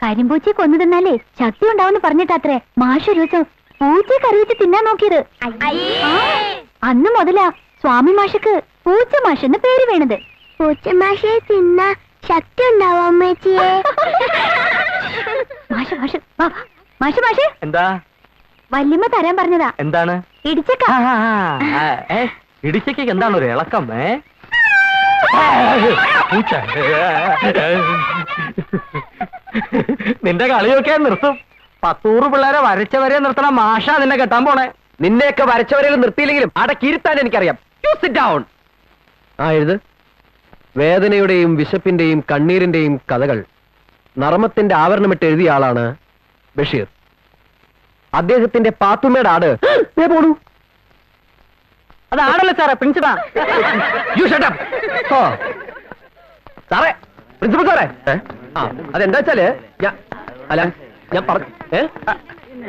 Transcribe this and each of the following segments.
കരിമ്പൂച്ചയെ കൊന്നു തിന്നാലേ ശക്തി ഉണ്ടാവുമെന്ന് പറഞ്ഞിട്ടത്രേ മാഷ് ഒരു ദിവസം പൂച്ചയെ കറിവെച്ച് തിന്നാൻ നോക്കിയത്. അന്ന് മുതലാ സ്വാമി മാഷക്ക് പൂച്ച മാഷ് എന്ന് പേര് വീണത്. പൂച്ച മാഷെ തിന്നാ ശക്തി ഉണ്ടാവും അമ്മച്ചിയെ. മാഷ് മാഷ് മാഷ് മാഷ് എന്താ വല്യമ്മ തരാൻ പറഞ്ഞതാ. എന്താണ്? ഇടിച്ചക്ക. ഇടിച്ചക്ക് എന്താണ് ഒരു ഇളക്കം? പൂച്ച നിന്റെ കളിയൊക്കെ നിർത്തും. 100 പിള്ളേരെ വരച്ചവരെ നിർത്തണ മാഷ നിന്നെ കെട്ടാൻ പോണേ. നിന്നെയൊക്കെ വരച്ചവരെയും നിർത്തിയില്ലെങ്കിലും അടക്കിയിരുത്താൻ എനിക്കറിയാം. എഴുത്. വേദനയുടെയും വിശപ്പിന്റെയും കണ്ണീരിന്റെയും കഥകൾ നർമ്മത്തിന്റെ ആവരണമിട്ട് എഴുതിയ ആളാണ് ബഷീർ. അദ്ദേഹത്തിന്റെ പാത്തുമ്മയുടെ ആട് പോണു. അത് ആടല്ലേ സാറേ, പ്രിൻസിപ്പാ. സാറേ, പ്രിൻസിപ്പൽ സാറേ, അതെന്താ വെച്ചാല് ഞാൻ പറഞ്ഞു.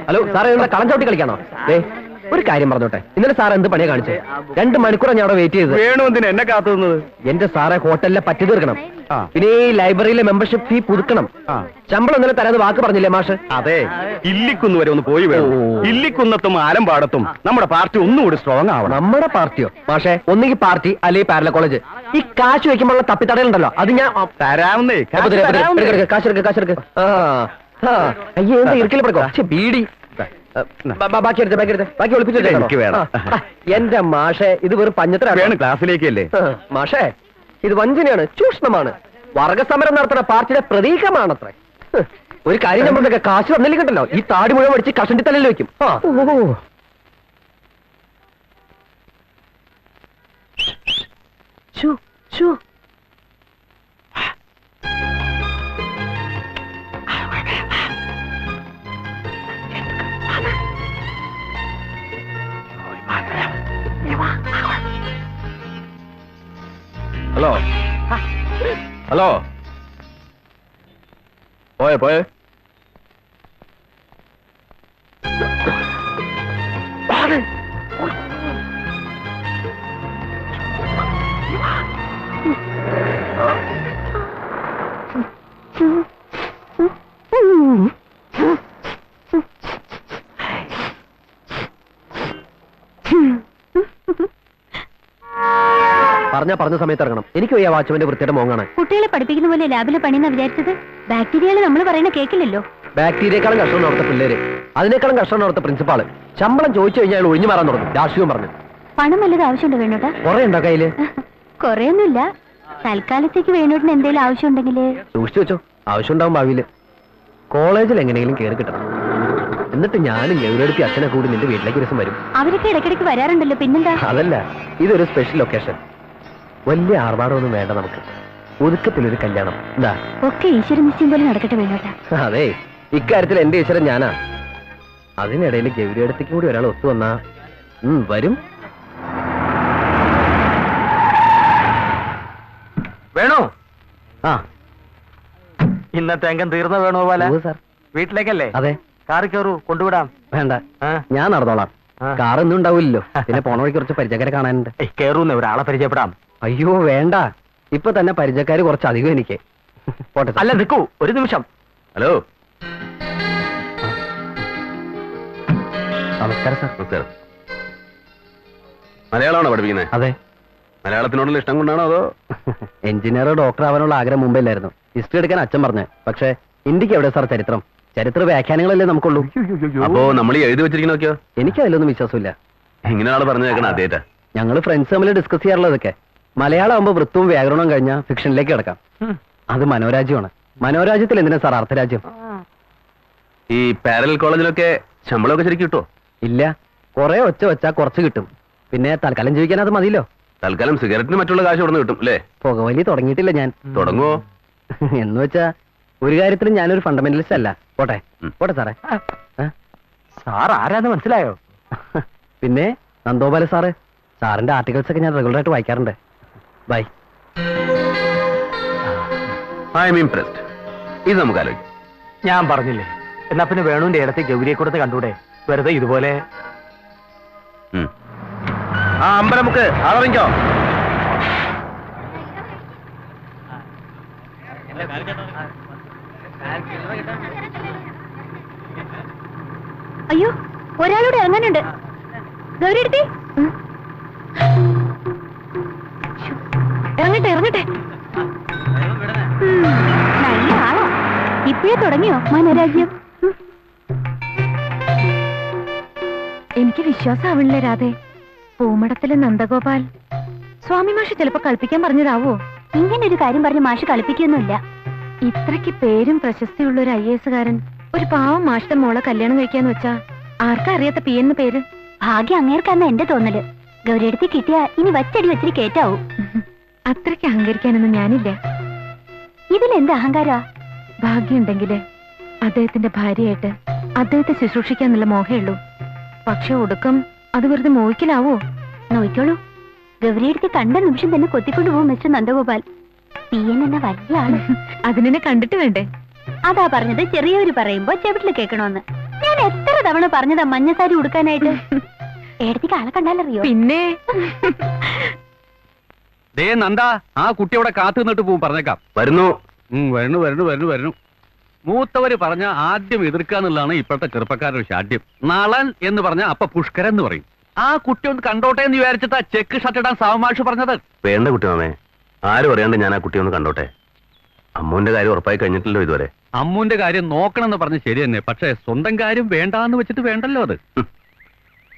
ഹലോ സാറേ, എന്താ കളം ചവിട്ടി കളിക്കാണോ? ഒരു കാര്യം പറഞ്ഞോട്ടെ, ഇന്നലെ സാർ എന്ത് പണിയാ കാണിച്ചത്? 2 മണിക്കൂറാണ് ഞാൻ അവിടെ വെയിറ്റ് ചെയ്തത്. വേണു എന്തിനാ എന്നെ കാത്തു നിന്നത്? എന്റെ സാറെ, ഹോട്ടലിലെ പറ്റി തീർക്കണം, പിന്നെ ഈ ലൈബ്രറിയിലെ മെമ്പർഷിപ്പ് ഫീ പുതുക്കണം. ശമ്പളം ഇന്നലെ തരാതെ വാക്ക് പറഞ്ഞില്ലേ മാഷ്? അതെ, ഇല്ലിക്കുന്ന് വരെ ഒന്ന് പോയി വേണം. ഇല്ലിക്കുന്നത്തും ആലമ്പാടത്തും നമ്മുടെ പാർട്ടി ഒന്നുകൂടി സ്ട്രോങ് ആവണം. നമ്മുടെ പാർട്ടിയോ? മാഷേ, ഒന്നുകിൽ പാർട്ടി അല്ലെങ്കിൽ പാരല കോളേജ്. ഈ കാശ് വെക്കുമ്പോഴുള്ള തപ്പിത്തടയുണ്ടല്ലോ, അത് ഞാൻ തരാവുന്നേ. കാശെടുക്ക്. അയ്യേ, എന്താ ഇരിക്കൽ പറക്കോ ബീഡി. ബാക്കി ഒളിപ്പിച്ചു. എനിക്ക് വേണം. എന്റെ മാഷേ, ഇത് വെറും പഞ്ഞത്തരാണ്. ക്ലാസ്സിലേക്കല്ലേ മാഷേ, ഇത് വഞ്ചനയാണ്, ചൂഷണമാണ്. വർഗസമരം നടത്തുന്ന പാർട്ടിയുടെ പ്രതീകമാണത്രേ. ഒരു കാര്യം നമ്മളൊക്കെ കാശ് തന്നില്ല കിട്ടല്ലോ, ഈ താടി മുഴുവൻ അടിച്ച് കഷണ്ടി തലയിൽ വെക്കും. ഹലോ ഹലോ, പോയേ പറഞ്ഞ സമയത്ത് ഇറങ്ങണം. എനിക്ക് വയ്യ വാച്ച്മാന്റെ വൃത്തിയുടെ മോങ്ങാണ്. കുട്ടികളെ പഠിപ്പിക്കുന്ന പോലെ ലാബിലെ പണിയെന്നാ വിചാരിച്ചത്? ബാക്ടീരിയകൾ നമ്മൾ പറയുന്ന കേക്കില്ലല്ലോ. ബാക്ടീരിയക്കാളും കഷ്ടം നടത്ത പിള്ളേര്, അതിനേക്കാളും കഷ്ടം നടത്ത പ്രിൻസിപ്പാള്. ശമ്പളം ചോദിച്ചു കഴിഞ്ഞാൽ ഒഴിഞ്ഞു മാറാൻ തുടങ്ങും. രാഷ്ട്രീയം പറഞ്ഞു. പണം വല്ലതും ആവശ്യമുണ്ടോ വേണോട്ടാ? കുറെ ഉണ്ടോ കയ്യില്? കൊറേയൊന്നുമില്ല. തൽക്കാലത്തേക്ക് വേണോട്ടിന് എന്തെങ്കിലും ആവശ്യമുണ്ടെങ്കില് സൂക്ഷിച്ചു വെച്ചോ, ആവശ്യം ഉണ്ടാവും ഭാവിയില്. കോളേജിൽ എങ്ങനെയെങ്കിലും കയറി കിട്ടണം. എന്നിട്ട് ഞാനും ഗൗരവടുത്തി അച്ഛനെ കൂടി നിന്റെ വീട്ടിലേക്ക് ദിവസം വരും. അവരൊക്കെ ഇടയ്ക്കിടയ്ക്ക് വരാറുണ്ടല്ലോ, പിന്നെന്താ? അതല്ല, ഇതൊരു സ്പെഷ്യൽ ഒക്കേഷൻ. വലിയ ആർഭാടമൊന്നും വേണ്ട നമുക്ക്. ഒതുക്കത്തിലൊരു കല്യാണം. എന്താ? ഒക്കെ ഈശ്വര നിശ്ചയം പോലെ നടക്കട്ടെ വേണോട്ടാ. അതെ, ഇക്കാര്യത്തിൽ എന്റെ ഈശ്വരൻ ഞാനാ. അതിനിടയിൽ ഗൗരിയടത്തേക്ക് കൂടി ഒരാൾ ഒത്തു വന്നാ വരും. വേണു, ആ ഇന്നത്തെ അംഗം തീർന്ന വേണു പോലെ സാർ. വീട്ടിലേക്കല്ലേ? അതെ. കാറി കയറൂ, കൊണ്ടുവിടാം. വേണ്ട, ഞാൻ നടന്നോളാം. കാറൊന്നും ഉണ്ടാവില്ലല്ലോ. പിന്നെ പോണ വഴിക്ക് കുറച്ച് പരിചയക്കാരെ കാണാനുണ്ട്. കയറൂന്ന് ഒരാളെ പരിചയപ്പെടാം. അയ്യോ വേണ്ട, ഇപ്പൊ തന്നെ പരിചയക്കാര് കുറച്ചധികം എനിക്ക്. പോട്ടെ. അല്ല, നിൽക്കൂ ഒരു നിമിഷം. ഹലോ, നമസ്കാരം സാർ. നമസ്കാരം. മലയാളമാണോ പഠിപ്പിക്കുന്നത്? അതെ. മലയാളത്തിനോടുള്ള ഇഷ്ടം കൊണ്ടാണോ അതോ? എഞ്ചിനീയറോ ഡോക്ടർ ആവാനുള്ള ആഗ്രഹം മുമ്പില്ലായിരുന്നു. ഹിസ്റ്ററി എടുക്കാൻ അച്ഛൻ പറഞ്ഞ്. പക്ഷേ ഇന്ത്യക്ക് എവിടെ സാർ ചരിത്ര വ്യാഖ്യാനങ്ങളല്ലേ നമുക്കുള്ളൂ. അപ്പോ നമ്മൾ എഴുതി വെച്ചിരിക്കുന്നൊക്കെയോ? എനിക്ക് അതിലൊന്നും വിശ്വാസമില്ല. ഇങ്ങനെ ആള് പറഞ്ഞു കേൾക്കണം ആദ്യമായിട്ടാ. ഞങ്ങള് ഫ്രണ്ട്സ് തമ്മിൽ ഡിസ്കസ് ചെയ്യാറുള്ളതൊക്കെ മലയാളം ആകുമ്പോൾ വൃത്തവും വ്യാകരണവും കഴിഞ്ഞാൽ ഫിക്ഷനിലേക്ക് കിടക്കാം. അത് മനോരാജ്യമാണ്. മനോരാജ്യത്തിൽ എന്തിനാ സാർ അർത്ഥരാജ്യം? ഈ പാരലൽ കോളേജിലൊക്കെ ശമ്പളമൊക്കെ ശരിക്കും കിട്ടുമോ? ഇല്ല, കുറെ ഒച്ച വെച്ചാൽ കുറച്ച് കിട്ടും. പിന്നെ തൽക്കാലം ജീവിക്കാൻ അത് മതിയല്ലോ. തൽക്കാലം സിഗരറ്റിന് മറ്റുള്ള കാശ് ഇവിടെ കിട്ടും അല്ലേ? പുകവലി തുടങ്ങിയിട്ടില്ല ഞാൻ. തുടങ്ങുവോ? എന്ന് വെച്ചാ ഒരു കാര്യത്തിലും ഞാനൊരു ഫണ്ടമെന്റലിസ്റ്റ് അല്ല. പോട്ടെ പോട്ടെ സാറേ. സാർ ആരാന്ന് മനസ്സിലായോ? പിന്നെ നന്ദോപാല സാറ്. സാറിന്റെ ആർട്ടിക്കിൾസ് ഒക്കെ ഞാൻ റെഗുലറായിട്ട് വായിക്കാറുണ്ട്. ബൈ. I M impressed. ഇത് നമുക്ക് ആലോചിക്കാം. ഞാൻ പറഞ്ഞില്ലേ, എന്നാ പിന്നെ വേണുവിന്റെ ഇടത്ത് ഗൗരിയെ കൊടുത്ത് കണ്ടൂടെ? വെറുതെ ഇതുപോലെ. ആ അമ്പലമുക്ക് അതറിഞ്ഞോ? അയ്യോ, ഒരാളൂടെ ഇറങ്ങാനുണ്ട്. ഗൗരി എടുത്തി ഇറങ്ങട്ടെ ഇറങ്ങട്ടെ. നല്ല ആളാ. ഇപ്പോഴേ തുടങ്ങിയോ മനോരാജ്യം? എനിക്ക് വിശ്വാസമാവണില്ലേ രാധേ. പൂമടത്തിലെ നന്ദഗോപാൽ സ്വാമി മാഷ് ചിലപ്പോ കളിപ്പിക്കാൻ പറഞ്ഞതാവോ? ഇങ്ങനൊരു കാര്യം പറഞ്ഞ് മാഷ് കളിപ്പിക്കൊന്നുമില്ല. ഇത്രയ്ക്ക് പേരും പ്രശസ്തിയുള്ള ഒരു IAS-കാരൻ ഒരു പാവം മാഷിന്റെ മോളെ കല്യാണം കഴിക്കാന്ന് വെച്ചാ ആർക്കാ അറിയാത്ത പി എന്ന് പേര്? ഭാഗ്യം അങ്ങേർക്കാന്ന എന്റെ തോന്നല്. ഗൗരിയെടുത്ത് കിട്ടിയാ ഇനി വച്ചടി വെച്ചിട്ട് കേറ്റാവും. അത്രയ്ക്ക് അഹങ്കരിക്കാനൊന്നും ഞാനില്ല. ഇതിലെന്ത് അഹങ്കാര? ഭാഗ്യമുണ്ടെങ്കില് അദ്ദേഹത്തിന്റെ ഭാര്യയായിട്ട് അദ്ദേഹത്തെ ശുശ്രൂഷിക്കാന്നുള്ള മോഹേ ഉള്ളൂ. പക്ഷെ ഒടുക്കം അത് വെറുതെ മോഹിക്കലാവോ? നോയിക്കോളൂ. ഗൗരിയെടുത്ത് കണ്ട നിമിഷം തന്നെ കൊത്തിക്കൊണ്ടു പോകും മിസ്റ്റർ നന്ദഗോപാൽ. PN എന്ന വലിയ ആള്. അതിനെ കണ്ടിട്ട് വേണ്ടേ? അതാ പറഞ്ഞത് ചെറിയവര് പറയുമ്പോ ചെവിട്ടില് കേൾക്കണോന്ന്. ഞാൻ എത്ര തവണ പറഞ്ഞതാ മഞ്ഞസാരി ഉടുക്കാനായിട്ട്. ഏടത്തേക്ക് ആളെ കണ്ടാലറിയോ? പിന്നെ ദേ നന്ദ, ആ കുട്ടി അവിടെ കാത്തു നിന്നിട്ട് പോവും, പറഞ്ഞേക്കാം. വരുന്നു. വരണു വരണു വരണു വരണു. മൂത്തവര് പറഞ്ഞ ആദ്യം എതിർക്കാന്നുള്ളതാണ് ഇപ്പോഴത്തെ ചെറുപ്പക്കാരുടെ ഷാഠ്യം. നളൻ എന്ന് പറഞ്ഞ അപ്പൊ പുഷ്കരൻ എന്ന് പറയും. ആ കുട്ടി ഒന്ന് കണ്ടോട്ടെ എന്ന് വിചാരിച്ചിട്ടാ ചെക്ക് ഷർട്ട് ഇടാൻ സാവമാഷ് പറഞ്ഞത്. വേണ്ട കുട്ടി മാമേ, ആരും അറിയാണ്ട് ഞാൻ ആ കുട്ടി ഒന്ന് കണ്ടോട്ടെ. അമ്മുവിന്റെ കാര്യം ഉറപ്പായി കഴിഞ്ഞിട്ടില്ലോ ഇതുവരെ. അമ്മുവിന്റെ കാര്യം നോക്കണമെന്ന് പറഞ്ഞ് ശരി തന്നെ, പക്ഷെ സ്വന്തം കാര്യം വേണ്ടാന്ന് വെച്ചിട്ട് വേണ്ടല്ലോ അത്.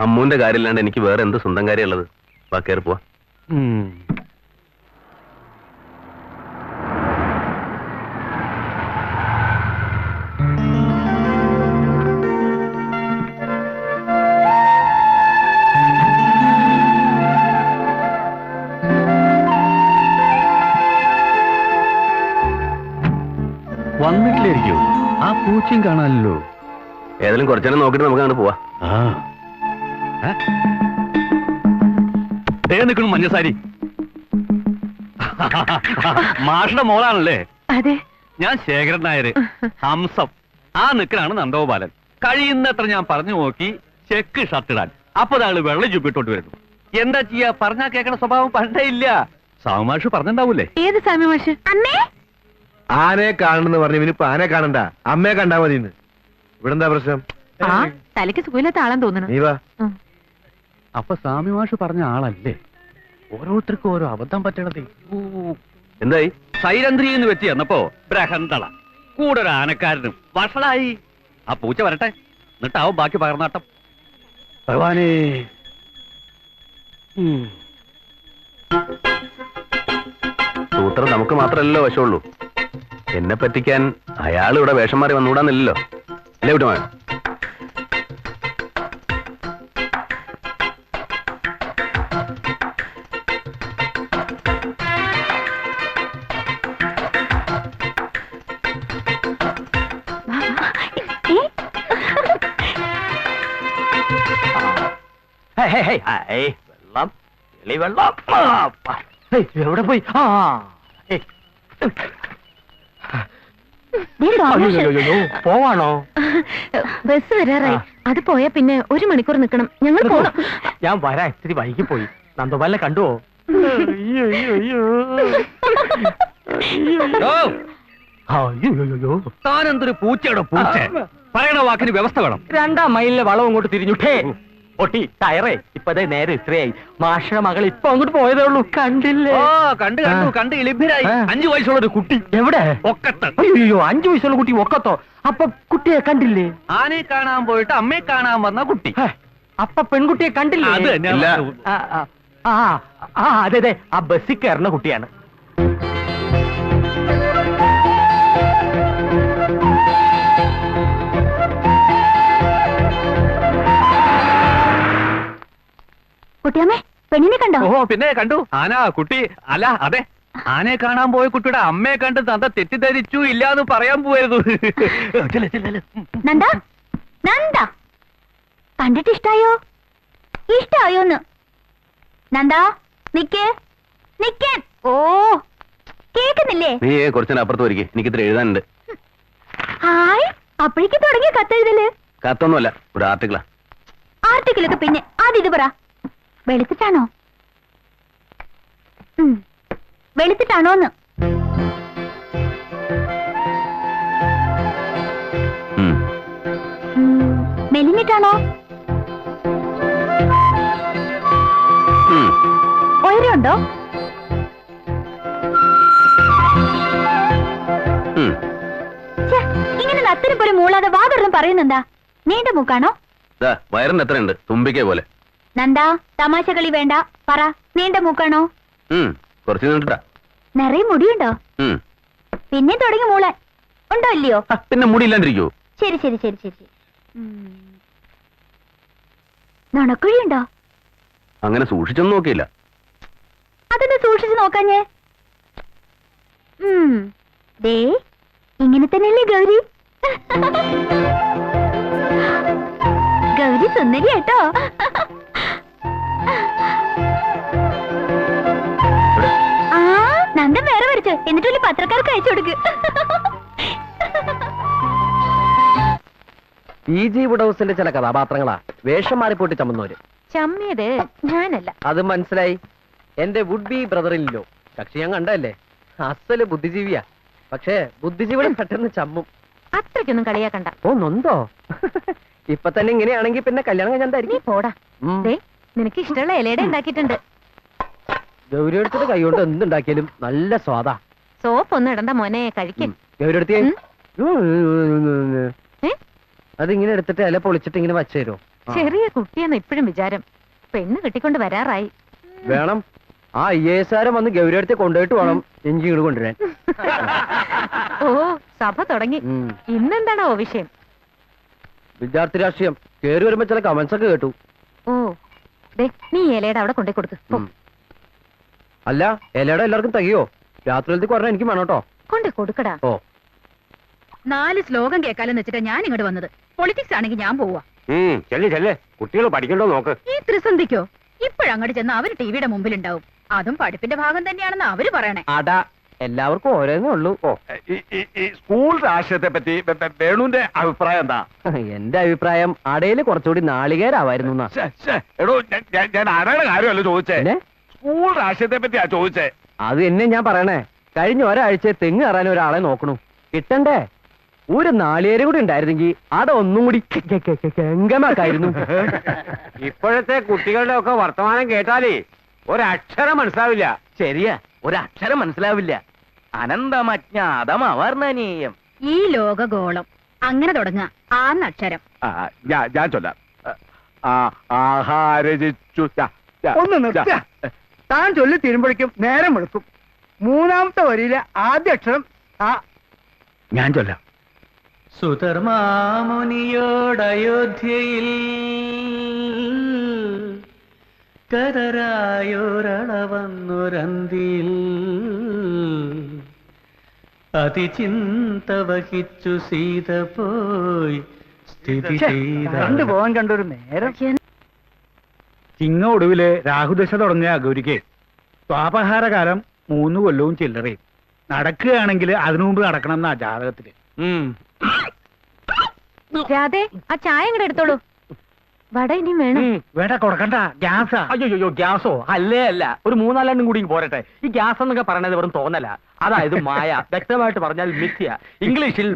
അമ്മുവിന്റെ കാര്യമില്ലാണ്ട് എനിക്ക് വേറെ എന്ത് സ്വന്തം കാര്യം ഉള്ളത്? വാ, കയറി പോവാ. വന്നിട്ടില്ലായിരിക്കോ? ആ പൂച്ചയും കാണാനല്ലോ. ഏതായാലും കുറച്ചേരം നോക്കിട്ട് നമുക്ക് അങ്ങോട്ട് പോവാ. നിൽക്കണു മഞ്ഞസാരി. മാഷിന്റെ മോളാണല്ലേ? അതെ. ഞാൻ ശേഖരൻ നായര്, ഹംസം. ആ നിൽക്കണാണ് നന്ദഗോപാലൻ. കഴിയുന്നത്ര ഞാൻ പറഞ്ഞു നോക്കി ചെക്ക് ഷർട്ട് ഇടാൻ. അപ്പൊ ആള് വെള്ളം ചുപ്പിട്ടോട്ട് വരുന്നു. എന്താ ചെയ്യാ? പറഞ്ഞാ കേൾക്കണ സ്വഭാവം പണ്ടേ ഇല്ല. സാവുമാഷ് പറഞ്ഞിണ്ടാവൂലേ? ഏത് സ്വാമി മാഷ്? അമ്മേ, ആനയെ കാണണെന്ന് പറഞ്ഞു. ഇനിയിപ്പോ ആനയെ കാണണ്ട, അമ്മയെ കണ്ടാ മതി. ഇവിടെ എന്താ പ്രശ്നം? ആ തലയ്ക്ക് സുഖമില്ലാത്ത ആളാന്ന് തോന്നുന്നു. നീ വാ. അപ്പൊ സ്വാമിമാഷ് പറഞ്ഞ ആളല്ലേ? ഓരോരുത്തർക്കും ഓരോ അബദ്ധം പറ്റണത്. എന്തായി? സൈരന്ത്രി എന്ന് വെച്ച് ചെന്നപ്പോ ബ്രഹന്തള കൂടെ ഒരു ആനക്കാരനും വഷളായി. ആ പൂച്ച വരട്ടെ, എന്നിട്ടാവും ബാക്കി പകർന്നാട്ടം. ഭഗവാനേ. സൂത്രം നമുക്ക് മാത്രമല്ലല്ലോ വശമുള്ളൂ. എന്നെ പറ്റിക്കാൻ അയാൾ ഇവിടെ വേഷം മാറി വന്നുകൂടാന്നില്ലല്ലോ അല്ലേ വിട്ടുമാ? വെള്ളം എവിടെ പോയി? പോവാണോ? ബസ് വരാറായി. അത് പോയാ പിന്നെ 1 മണിക്കൂർ നിൽക്കണം. ഞങ്ങൾ പോണം. ഞാൻ വരാ, ഇത്തിരി വൈകി പോയി. നന്ദോപാലിനെ കണ്ടുവോ? താനെന്തൊരു പൂച്ചയുടെ പൂച്ച. പറയണ വാക്കിന് വ്യവസ്ഥ വേണം. 2 മൈലിലെ വളം അങ്ങോട്ട് തിരിഞ്ഞുട്ടേ ഒട്ടി ടയറേ. ഇപ്പതേ നേരെ ഇത്രയായി. മാഷയുടെ മകൾ ഇപ്പൊ അങ്ങോട്ട് പോയതേ ഉള്ളൂ. കണ്ടില്ലേ? കണ്ടു കണ്ടു കണ്ട് ലഭ്യരായി. 5 വയസ്സുള്ള ഒരു കുട്ടി. എവിടെ? ഒക്കത്ത്. അയ്യോ, 5 വയസ്സുള്ള കുട്ടി ഒക്കത്തോ? അപ്പൊ കുട്ടിയെ കണ്ടില്ലേ? ആനയെ കാണാൻ പോയിട്ട് അമ്മയെ കാണാൻ വന്ന കുട്ടി. അപ്പൊ പെൺകുട്ടിയെ കണ്ടില്ലേ? അത് തന്നെ. ഇല്ല. അതെ, ആ ബസ്സിൽ കയറുന്ന കുട്ടിയാണ്. കുട്ടിയമ്മേ, പെണ്ണിനെ കണ്ടോ? പിന്നെ കണ്ടു. ആന കുട്ടി അല്ല, അതെ, ആനയെ കാണാൻ പോയ കുട്ടിയുടെ അമ്മയെ കണ്ട് തന്ത തെറ്റിദ്ധരിച്ചു ഇല്ലാന്ന് പറയാൻ പോയത്. നന്ദ, നന്ദ, കണ്ടിട്ട് ഇഷ്ടായോ? ഇഷ്ടായോന്ന്? നന്ദ, നിക്കേ നിക്കേ. ഓ, കേക്കുന്നില്ലേ? നീ കുറച്ചു അപ്പുറത്ത് വരിക, എനിക്ക് ഇത്ര എഴുതാനുണ്ട്. ഹായ്, അപ്പോഴേക്ക് തുടങ്ങിയ കത്തെഴുതല്? കത്തൊന്നുമല്ല, ഒരു ആർട്ടിക്കിളാ. ആർട്ടിക്കിലൊക്കെ പിന്നെ ആദ്യം ഇത് പറ. വെളുത്തിട്ടാണോ? വെളുത്തിട്ടാണോന്ന്? മെലിഞ്ഞിട്ടാണോ? ഉയരമുണ്ടോ? ഇങ്ങനെ നത്തിന് പോലെ മൂളാതെ വാതൊന്നും പറയുന്നെന്താ? നീണ്ട മൂക്കാണോ? വയറിന് എത്രയുണ്ട്? തുമ്പിക്കേ പോലെ. നന്ദാ, തമാശ കളി വേണ്ട. പറ, നീണ്ട മൂക്കാണോ? കുറച്ച് നീണ്ടാ. നിറയെ മുടിയുണ്ടോ? പിന്നെ തുടങ്ങി മൂളാൻ. ഉണ്ടോ ഇല്ലയോ? പിന്നെ മുടിയില്ലാണ്ടിരിക്കോ? ശരി ശരി ശരി ശരി. നുണക്കുഴിയുണ്ടോ? അങ്ങനെ സൂക്ഷിച്ചൊന്നും നോക്കിയില്ല. അതൊന്ന് സൂക്ഷിച്ചു നോക്കാഞ്ഞേ. ദേ ഇങ്ങനെ തന്നെയല്ലേ ഗൗരി? ഗൗരി സുന്ദരി കേട്ടോ. ആ നന്ദൻ വേറെ വരച്ചു, എന്നിട്ട് വലിയ പത്രക്കാർക്ക് അയച്ചു കൊടുക്ക്. PG വുഡൌസിന്റെ ചില കഥാപാത്രങ്ങളാ വേഷം മാറിപ്പോയിട്ട് ചമ്മുന്നവര്. ചമ്മിയത് ഞാനല്ല. അത് മനസ്സിലായി. എന്റെ വുഡ് ബി ബ്രദറിലോ കക്ഷി ഞാൻ കണ്ടല്ലേ, അസല് ബുദ്ധിജീവിയാ. പക്ഷേ ബുദ്ധിജീവികളും പെട്ടെന്ന് ചമ്മും. അത്രയ്ക്കൊന്നും കളിയാക്കണ്ട. ഓ നൊന്തോ? ഇപ്പൊ തന്നെ ഇങ്ങനെയാണെങ്കിൽ പിന്നെ കല്യാണം നീ കഴിഞ്ഞായിരിക്കും. പോടാ. ദേ നിനക്ക് ഇഷ്ടമുള്ള ഇലയുടെ ഉണ്ടാക്കിയിട്ടുണ്ട്. ഗൗരി എടുത്തിട്ട് കൈകൊണ്ട് എന്തുണ്ടാക്കിയാലും നല്ല സ്വാദാ. സോപ്പ് ഒന്നും ഇടണ്ട മോനെ, കഴിക്കും. ഗൗരി എടുത്തേ. അതിങ്ങനെ എടുത്തിട്ട് ഇല പൊളിച്ചിട്ട് ഇങ്ങനെ വച്ചു തരുമോ? ചെറിയ കുട്ടിയെന്ന് ഇപ്പോഴും വിചാരം. പെണ്ണ് കെട്ടിക്കൊണ്ട് വരാറായി. വേണം. ആ IAS വന്ന് ഗൗരി അടുത്ത് കൊണ്ടുപോയിട്ട് വേണം ഇഞ്ചി ഇങ്ങോട്ട് കൊണ്ടുവരാൻ. ഓ സഭ തുടങ്ങി. ഇന്നെന്താണോ വിഷയം? വിദ്യാർത്ഥി രാഷ്ട്രീയം. കേറി വരുമ്പോ ചില കമന്റ്സ് ഒക്കെ കേട്ടു. ഓ ദേ നീ ഇലയുടെ അവിടെ കൊണ്ടേ കൊടുക്ക്. അല്ല ഇലയുടെ എല്ലാവർക്കും തികയോ? രാത്രിയിലത്തേക്ക് പറഞ്ഞാൽ എനിക്ക് വേണം കേട്ടോ. കൊണ്ടേ കൊടുക്കടാ. ഓ 4 ശ്ലോകം കേൾക്കാലെന്ന് വെച്ചിട്ടാ ഞാൻ ഇങ്ങോട്ട് വന്നത്. പൊളിറ്റിക്സ് ആണെങ്കിൽ ഞാൻ പോവാ. ചെല്ലേ കുട്ടികൾ പഠിക്കണ്ടോ നോക്ക്. ഈ ത്രിസന്ധിക്കോ? ഇപ്പോഴങ്ങോട്ട് ചെന്ന് അവര് ടിവിയുടെ മുമ്പിലുണ്ടാവും. അതും പഠിപ്പിന്റെ ഭാഗം തന്നെയാണെന്ന് അവര് പറയണേ. അടാ എല്ലാവർക്കും ഓരോന്നേ ഉള്ളൂ. ഓ സ്കൂൾ രാഷ്ട്രീയത്തെ പറ്റി വേണുവിന്റെ അഭിപ്രായം എന്താ? എന്റെ അഭിപ്രായം അടയില് കുറച്ചുകൂടി നാളികേരാവായിരുന്നു. എടോ ഞാൻ ആരാണ് കാര്യമല്ലോ ചോദിച്ചേ, പിന്നെ സ്കൂൾ രാഷ്ട്രീയത്തെ പറ്റിയാ ചോദിച്ചേ. അത് എന്നെ ഞാൻ പറയണേ. കഴിഞ്ഞ ഒരാഴ്ച തെങ്ങ് കയറാൻ ഒരാളെ നോക്കണു. കിട്ടണ്ടേ? ഒരു നാളികേരം കൂടി ഉണ്ടായിരുന്നെങ്കിൽ അട ഒന്നും കൂടി ഗംഗമാക്കായിരുന്നു. ഇപ്പോഴത്തെ കുട്ടികളുടെ ഒക്കെ വർത്തമാനം കേട്ടാലേ ഒരക്ഷരം മനസ്സിലാവില്ല. ശരിയാ, ഒരക്ഷരം മനസ്സിലാവില്ല. അനന്തമജ്ഞാതമവർണ്ണനീയം. ഈ ലോകഗോളം അങ്ങനെ തുടങ്ങ ആ അക്ഷരം. ഞാൻ ചൊല്ലാം. ആഹാരജിച്ചു ഒന്ന് നിർത്ത. താൻ ചൊല്ലി തീരുമ്പോഴേക്കും നേരം വെളുക്കും. മൂന്നാമത്തെ വരിയിലെ ആദ്യ അക്ഷരം ആ. ഞാൻ ചൊല്ലാം. സുധർമാമുനിയോടയോധ്യയിൽ കരരായോരണവന്നുരന്തിയിൽ അതിചിന്ത വഹിച്ചു സീത പോയി സ്ഥിതി ചെയ്ത പോവാൻ കണ്ടൊരു നേരം. ചിങ്ങ ഒടുവില് രാഹുദശ തുടങ്ങിയ ഗൗരിക്ക് സ്വാപഹാരകാലം 3 കൊല്ലവും ചില്ലറയും. നടക്കുകയാണെങ്കിൽ അതിനു മുമ്പ് നടക്കണം എന്നാ ജാതകത്തില്. രാധേ ആ ചായ ഇങ്ങോട്ട് എടുത്തോളൂ. വട ഇനിയും വേണം. വേണ്ട കൊടുക്കണ്ട. ഗ്യാസാ. അയ്യോ ഗ്യാസോ? അല്ലേ അല്ല, ഒരു 3-4 കൂടി പോരട്ടെ. ഈ ഗ്യാസ് എന്നൊക്കെ പറയണത് വെറും തോന്നല. അതായത് മായ. വ്യക്തമായിട്ട് പറഞ്ഞാൽ മിഥ്യ. ഇംഗ്ലീഷിൽ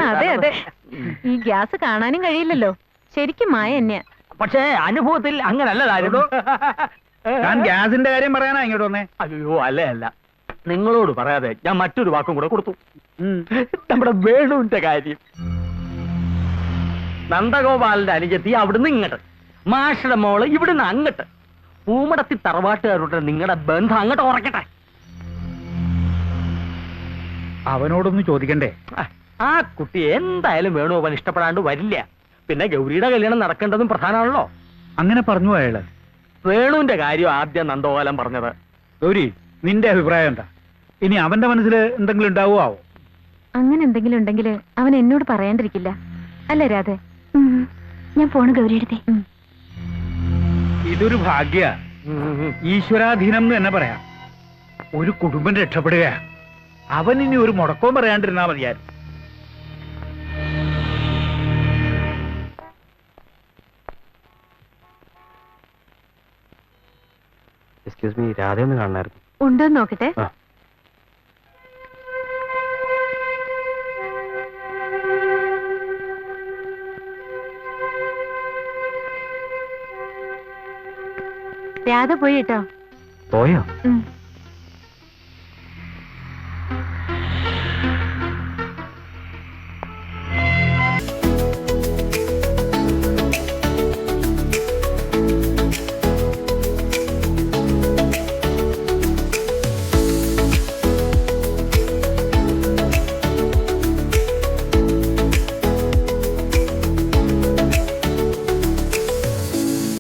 അതെ അതെ, ഈ ഗ്യാസ് കാണാനും കഴിയില്ലല്ലോ. ശരിക്കും മായ തന്നെയാ. പക്ഷേ അനുഭവത്തിൽ അങ്ങനല്ല കാര്യം. ഞാൻ ഗ്യാസിന്റെ കാര്യം പറയാനാ ഇങ്ങോട്ട് വന്നേ. അയ്യോ അല്ലേ അല്ല, നിങ്ങളോട് പറയാതെ ഞാൻ മറ്റൊരു വാക്കും കൂടെ കൊടുത്തു. നമ്മുടെ വേണുവിന്റെ കാര്യം. നന്ദഗോപാലിന്റെ അനുജത്തി അവിടുന്ന് ഇങ്ങോട്ട്, മാഷയുടെ മോള് ഇവിടുന്ന് അങ്ങോട്ട്. പൂമടത്തി തറവാട്ടുകാരുടെ നിങ്ങളുടെ ബന്ധം അങ്ങോട്ട് ഉറക്കട്ടെ. അവനോടൊന്ന് ചോദിക്കണ്ടേ? ആ കുട്ടി എന്തായാലും വേണുഗോപാൽ ഇഷ്ടപ്പെടാണ്ട് വരില്ല. പിന്നെ ഗൗരിയുടെ കല്യാണം നടക്കേണ്ടതും പ്രധാനമാണല്ലോ. അങ്ങനെ പറഞ്ഞു അയാള്. വേണുവിന്റെ കാര്യം ആദ്യം നന്ദഗോപാലൻ പറഞ്ഞത്. ഗൗരി, നിന്റെ അഭിപ്രായം എന്താ? ഇനി അവന്റെ മനസ്സിൽ എന്തെങ്കിലും ഉണ്ടാവുമോ? അങ്ങനെ എന്തെങ്കിലും ഉണ്ടെങ്കിൽ അവൻ എന്നോട് പറയാണ്ടിരിക്കില്ല. അല്ലേ രാധേ? ഞാൻ പോണു ഗൗരിയെടുത്തേ. ഇതൊരു ഭാഗ്യ, ഈശ്വരാധീനം എന്ന് തന്നെ പറയാം. ഒരു കുടുംബം രക്ഷപ്പെടുക. അവൻ ഇനി ഒരു മുടക്കവും പറയാണ്ടിരുന്നാ മതിയായിരുന്നു. എക്സ്ക്യൂസ് മീ, രാധ ഒന്ന് കാണണമായിരുന്നു. ഉണ്ടോന്ന് നോക്കട്ടെ. രാധ പോയി കേട്ടോ. പോയോ? ഉം.